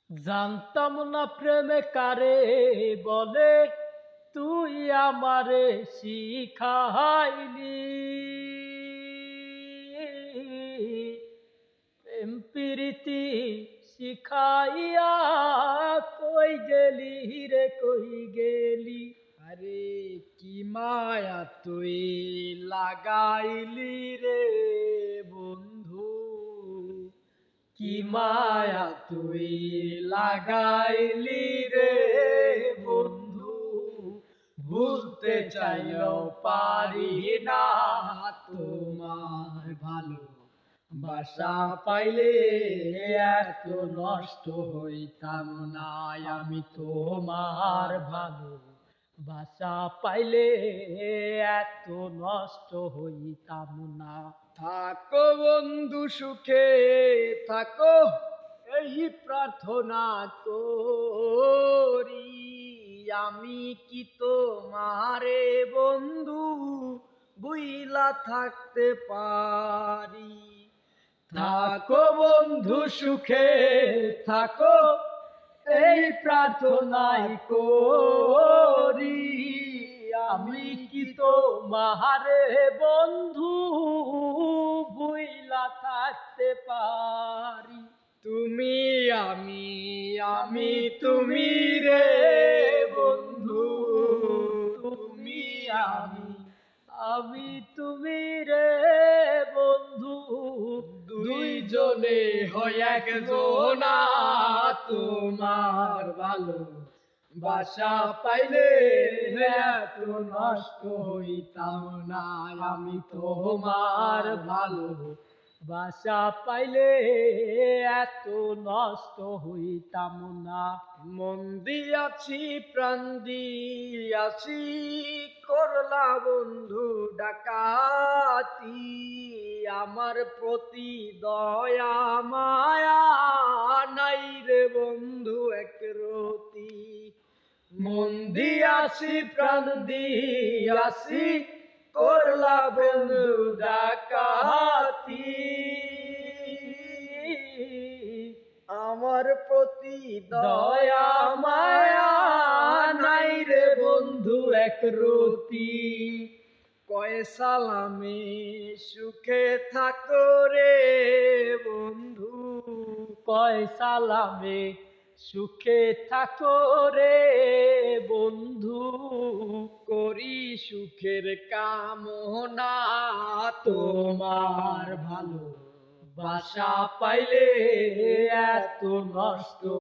জানতাম না প্রেমে কারে বলে, তুই আমারে শিখাইলি। প্রেম প্রীতি শিখাইয়া কই গেলি রে কই গেলি। আরে কি মায়া তুই লাগাইলি রে বন্ধু, কি মায়া তুই লাগাইলি রে বন্ধু, ভুলতে চাইলেও পারি না তোমার ভালো বাসা পাইলে এত নষ্ট হইতাম না আমি তোমার ভালো বাসা পাইলে এত নষ্ট হইতাম না। থাকো বন্ধু সুখে থাকো, এই প্রার্থনা করি আমি কি তোমারে বন্ধু বুইলা থাকতে পারি। থাকো বন্ধু সুখে থাকো, এই প্রার্থনাই করি আমি কি তোমারে বন্ধু বুইলা থাকতে পারি। তুমি আমি আমি তুমি রে বন্ধু, তুমি আমি আমি তুমি রে বন্ধু, দুইজনে হয় একজনা তোমার ভালো বাসা পাইলে এত নষ্ট হইতাম না আমি তোমার ভালো বাসা পাইলে এত নষ্ট হইতাম না। মন দিয়াছি প্রাণ দিয়াছি করলা বন্ধু ডাকাতি, আমার প্রতি দয়া মায়া নাই রে বন্ধু একরতি। মন দিয়াছি প্রাণ দিয়াছি করলা বন্ধু ডাকাতি, আমার প্রতি দয়া মায়া নাই রে বন্ধু একরতি। কয় সালামে সুখে থাকো রে বন্ধু, কয় সালামে সুখে থাকো রে বন্ধু, করি সুখের কামনা তোমার ভালো বাসা পাইলে এত নষ্ট